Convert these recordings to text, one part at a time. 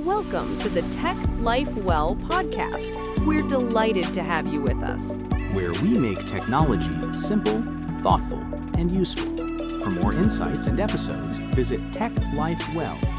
Welcome to the Tech Life Well podcast. We're delighted to have you with us. Where we make technology simple, thoughtful, and useful. For more insights and episodes, visit techlifewell.com.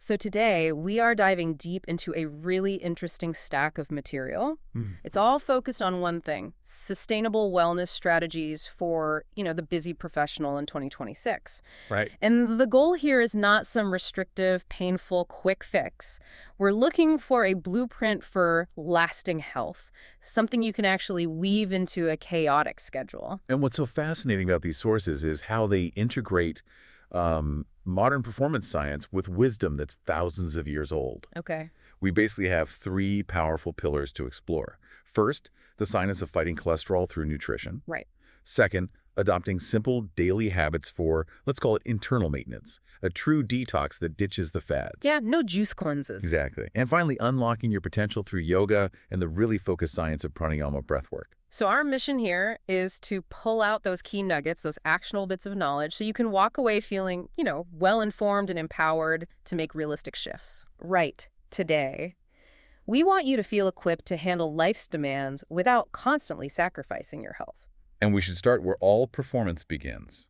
So today, we are diving deep into a really interesting stack of material. It's all focused on one thing, sustainable wellness strategies for, the busy professional in 2026. Right. And the goal here is not some restrictive, painful, quick fix. We're looking for a blueprint for lasting health, something you can actually weave into a chaotic schedule. And what's so fascinating about these sources is how they integrate modern performance science with wisdom that's thousands of years old. Okay. We basically have three powerful pillars to explore. First, the science of fighting cholesterol through nutrition. Right. Second, adopting simple daily habits for, let's call it internal maintenance, a true detox that ditches the fads. Yeah, no juice cleanses. Exactly. And finally, unlocking your potential through yoga and the really focused science of pranayama breathwork. So our mission here is to pull out those key nuggets, those actionable bits of knowledge, so you can walk away feeling, well-informed and empowered to make realistic shifts. Right. Today, we want you to feel equipped to handle life's demands without constantly sacrificing your health. And we should start where all performance begins,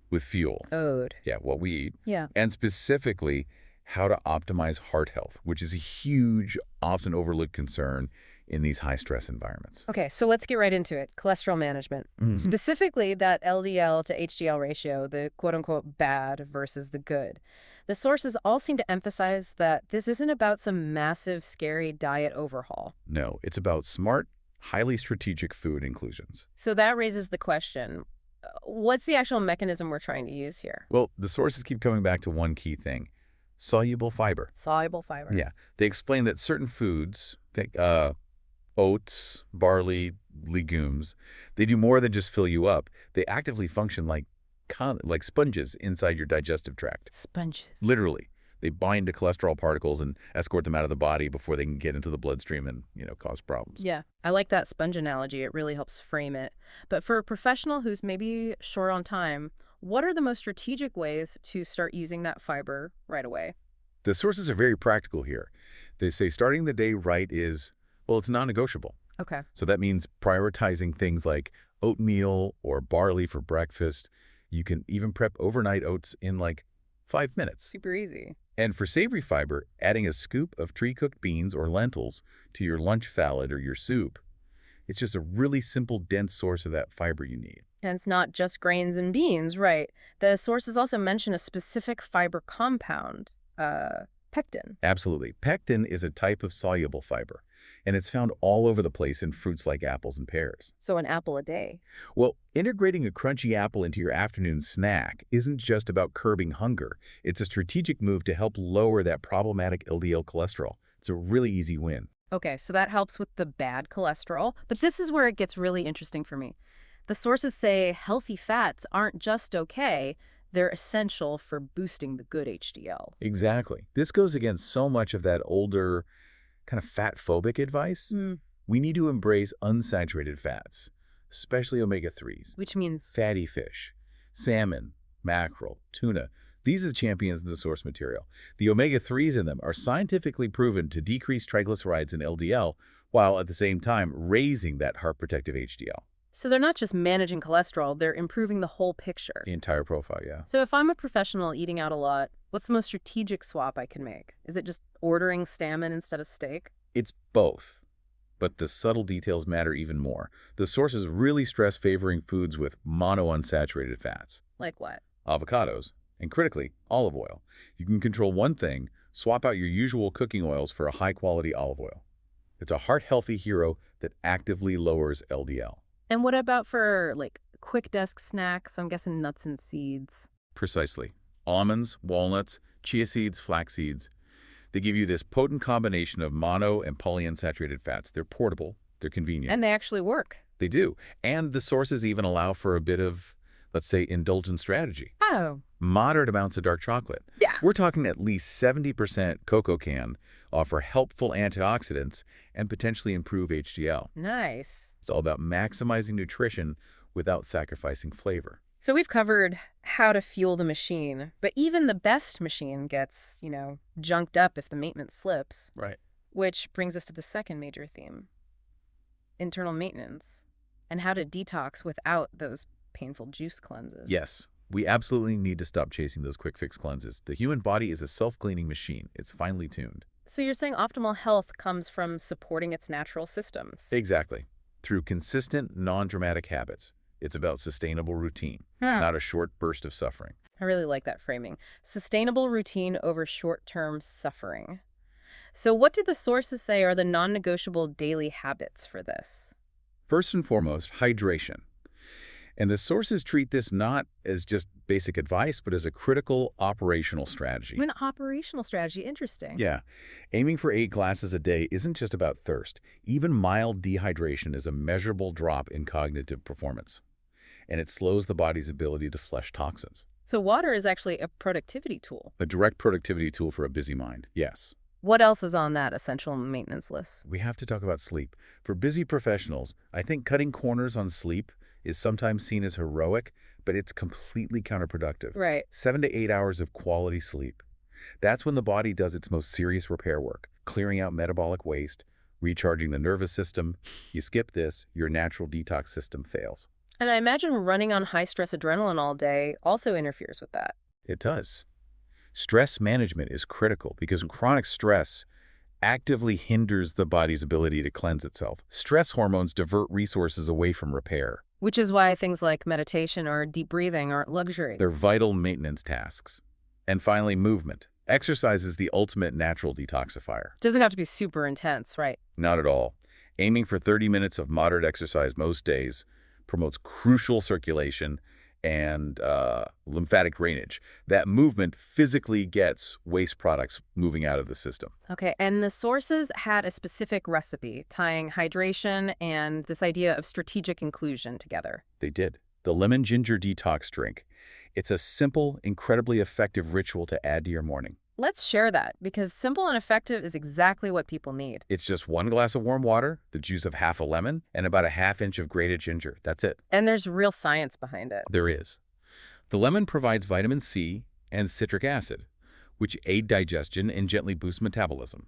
with fuel. Ode. Yeah, what we eat. Yeah. And specifically, how to optimize heart health, which is a huge, often overlooked concern in these high-stress environments. Okay, so let's get right into it. Cholesterol management. Specifically, that LDL to HDL ratio, the quote-unquote bad versus the good. The sources all seem to emphasize that this isn't about some massive, scary diet overhaul. No, it's about smart, highly strategic food inclusions. So that raises the question, what's the actual mechanism we're trying to use here? Well, the sources keep coming back to one key thing, soluble fiber. Soluble fiber. Yeah, they explain that certain foods, oats, barley, legumes, they do more than just fill you up. They actively function like sponges inside your digestive tract. Sponges. Literally. They bind to cholesterol particles and escort them out of the body before they can get into the bloodstream and, cause problems. Yeah, I like that sponge analogy. It really helps frame it. But for a professional who's maybe short on time, what are the most strategic ways to start using that fiber right away? The sources are very practical here. They say starting the day right is, it's non-negotiable. Okay. So that means prioritizing things like oatmeal or barley for breakfast. You can even prep overnight oats in 5 minutes. Super easy. And for savory fiber, adding a scoop of tree-cooked beans or lentils to your lunch salad or your soup. It's just a really simple, dense source of that fiber you need. And it's not just grains and beans, right? The sources also mention a specific fiber compound, pectin. Absolutely. Pectin is a type of soluble fiber, and it's found all over the place in fruits like apples and pears. So an apple a day. Well, integrating a crunchy apple into your afternoon snack isn't just about curbing hunger. It's a strategic move to help lower that problematic LDL cholesterol. It's a really easy win. Okay, so that helps with the bad cholesterol, but this is where it gets really interesting for me. The sources say healthy fats aren't just okay, they're essential for boosting the good HDL. Exactly. This goes against so much of that older kind of fat-phobic advice. We need to embrace unsaturated fats, especially omega-3s. Which means? Fatty fish, salmon, mackerel, tuna. These are the champions of the source material. The omega-3s in them are scientifically proven to decrease triglycerides and LDL, while at the same time raising that heart protective HDL. So they're not just managing cholesterol, they're improving the whole picture. The entire profile, yeah. So if I'm a professional eating out a lot, what's the most strategic swap I can make? Is it just ordering salmon instead of steak? It's both, but the subtle details matter even more. The sources really stress favoring foods with monounsaturated fats. Like what? Avocados, and critically, olive oil. You can control one thing, swap out your usual cooking oils for a high-quality olive oil. It's a heart-healthy hero that actively lowers LDL. And what about for, quick desk snacks? I'm guessing nuts and seeds. Precisely. Almonds, walnuts, chia seeds, flax seeds. They give you this potent combination of mono and polyunsaturated fats. They're portable. They're convenient. And they actually work. They do. And the sources even allow for a bit of, let's say, indulgent strategy. Oh. Moderate amounts of dark chocolate. Yeah. We're talking at least 70% cocoa can offer helpful antioxidants and potentially improve HDL. Nice. It's all about maximizing nutrition without sacrificing flavor. So we've covered how to fuel the machine, but even the best machine gets, junked up if the maintenance slips. Right. Which brings us to the second major theme, internal maintenance, and how to detox without those painful juice cleanses. Yes, we absolutely need to stop chasing those quick fix cleanses. The human body is a self-cleaning machine. It's finely tuned. So you're saying optimal health comes from supporting its natural systems? Exactly. Through consistent, non-dramatic habits. It's about sustainable routine, not a short burst of suffering. I really like that framing. Sustainable routine over short-term suffering. So what do the sources say are the non-negotiable daily habits for this? First and foremost, hydration. And the sources treat this not as just basic advice, but as a critical operational strategy. An operational strategy, interesting. Yeah. Aiming for 8 glasses a day isn't just about thirst. Even mild dehydration is a measurable drop in cognitive performance. And it slows the body's ability to flush toxins. So water is actually a productivity tool. A direct productivity tool for a busy mind, yes. What else is on that essential maintenance list? We have to talk about sleep. For busy professionals, I think cutting corners on sleep is sometimes seen as heroic, but it's completely counterproductive. Right. 7 to 8 hours of quality sleep. That's when the body does its most serious repair work, clearing out metabolic waste, recharging the nervous system. You skip this, your natural detox system fails. And I imagine running on high-stress adrenaline all day also interferes with that. It does. Stress management is critical because chronic stress actively hinders the body's ability to cleanse itself. Stress hormones divert resources away from repair. Which is why things like meditation or deep breathing aren't luxury. They're vital maintenance tasks. And finally, movement. Exercise is the ultimate natural detoxifier. Doesn't have to be super intense, right? Not at all. Aiming for 30 minutes of moderate exercise most days promotes crucial circulation and lymphatic drainage. That movement physically gets waste products moving out of the system. Okay, and the sources had a specific recipe tying hydration and this idea of strategic inclusion together. They did. The lemon ginger detox drink. It's a simple, incredibly effective ritual to add to your morning. Let's share that, because simple and effective is exactly what people need. It's just 1 glass of warm water, the juice of half a lemon, and about a ½ inch of grated ginger. That's it. And there's real science behind it. There is. The lemon provides vitamin C and citric acid, which aid digestion and gently boost metabolism.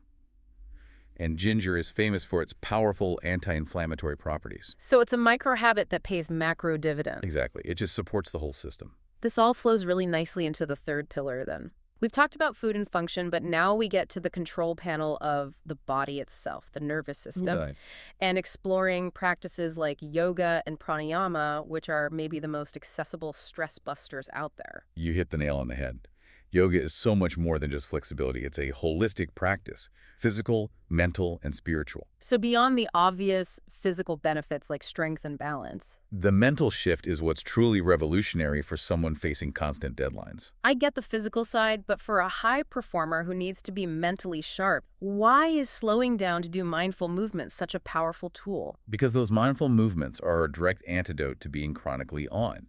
And ginger is famous for its powerful anti-inflammatory properties. So it's a micro habit that pays macro dividends. Exactly. It just supports the whole system. This all flows really nicely into the third pillar then. We've talked about food and function, but now we get to the control panel of the body itself, the nervous system, Right. and exploring practices like yoga and pranayama, which are maybe the most accessible stress busters out there. You hit the nail on the head. Yoga is so much more than just flexibility. It's a holistic practice, physical, mental, and spiritual. So beyond the obvious physical benefits like strength and balance, The mental shift is what's truly revolutionary for someone facing constant deadlines. I get the physical side, but for a high performer who needs to be mentally sharp, why is slowing down to do mindful movement such a powerful tool? Because those mindful movements are a direct antidote to being chronically on.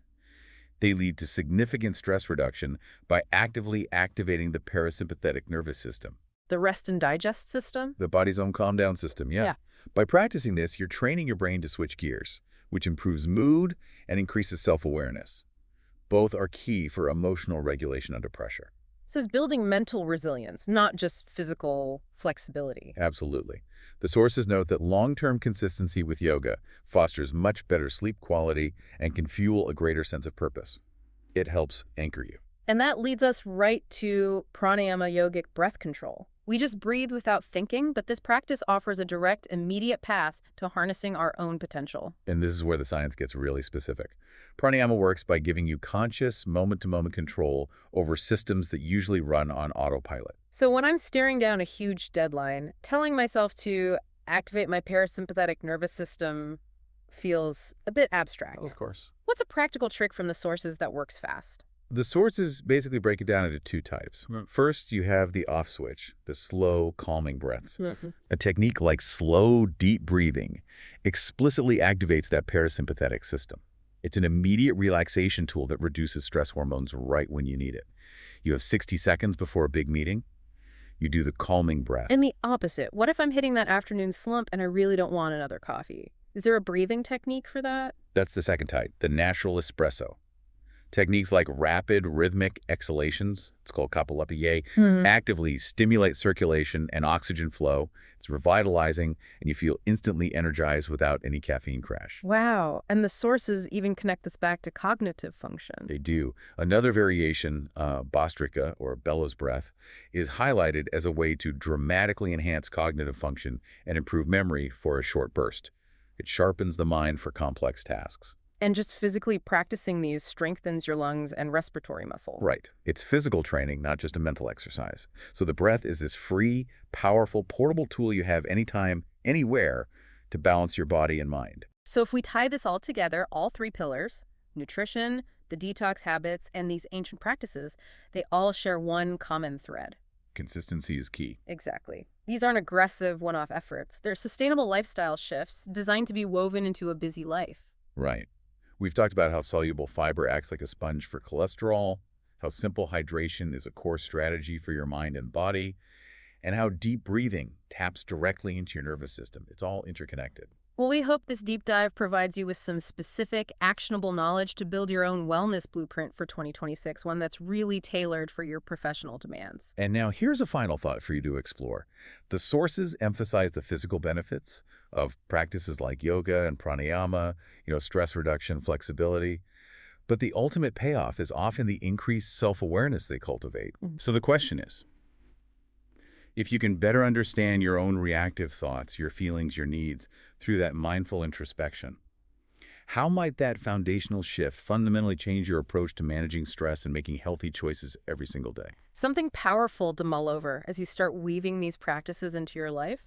They lead to significant stress reduction by actively activating the parasympathetic nervous system, The rest and digest system? the body's own calm-down system, yeah. By practicing this, you're training your brain to switch gears, which improves mood and increases self-awareness. Both are key for emotional regulation under pressure. So it's building mental resilience, not just physical flexibility. Absolutely. The sources note that long-term consistency with yoga fosters much better sleep quality and can fuel a greater sense of purpose. It helps anchor you. And that leads us right to pranayama yogic breath control. We just breathe without thinking, but this practice offers a direct, immediate path to harnessing our own potential. And this is where the science gets really specific. Pranayama works by giving you conscious, moment-to-moment control over systems that usually run on autopilot. So when I'm staring down a huge deadline, telling myself to activate my parasympathetic nervous system feels a bit abstract. Of course. What's a practical trick from the sources that works fast? The sources basically break it down into 2 types. First, you have the off switch, the slow, calming breaths. A technique like slow, deep breathing explicitly activates that parasympathetic system. It's an immediate relaxation tool that reduces stress hormones right when you need it. You have 60 seconds before a big meeting. You do the calming breath. And the opposite. What if I'm hitting that afternoon slump and I really don't want another coffee? Is there a breathing technique for that? That's the second type, the natural espresso. Techniques like rapid rhythmic exhalations, it's called kapalapye, Hmm. actively stimulate circulation and oxygen flow. It's revitalizing, and you feel instantly energized without any caffeine crash. Wow. And the sources even connect this back to cognitive function. They do. Another variation, Bostrika, or bellows breath, is highlighted as a way to dramatically enhance cognitive function and improve memory for a short burst. It sharpens the mind for complex tasks. And just physically practicing these strengthens your lungs and respiratory muscle. Right. It's physical training, not just a mental exercise. So the breath is this free, powerful, portable tool you have anytime, anywhere, to balance your body and mind. So if we tie this all together, all three pillars, nutrition, the detox habits, and these ancient practices, they all share one common thread. Consistency is key. Exactly. These aren't aggressive one-off efforts. They're sustainable lifestyle shifts designed to be woven into a busy life. Right. We've talked about how soluble fiber acts like a sponge for cholesterol, how simple hydration is a core strategy for your mind and body, and how deep breathing taps directly into your nervous system. It's all interconnected. Well, we hope this deep dive provides you with some specific, actionable knowledge to build your own wellness blueprint for 2026, one that's really tailored for your professional demands. And now here's a final thought for you to explore. The sources emphasize the physical benefits of practices like yoga and pranayama, stress reduction, flexibility. But the ultimate payoff is often the increased self-awareness they cultivate. Mhm. So the question is, if you can better understand your own reactive thoughts, your feelings, your needs through that mindful introspection, how might that foundational shift fundamentally change your approach to managing stress and making healthy choices every single day? Something powerful to mull over as you start weaving these practices into your life.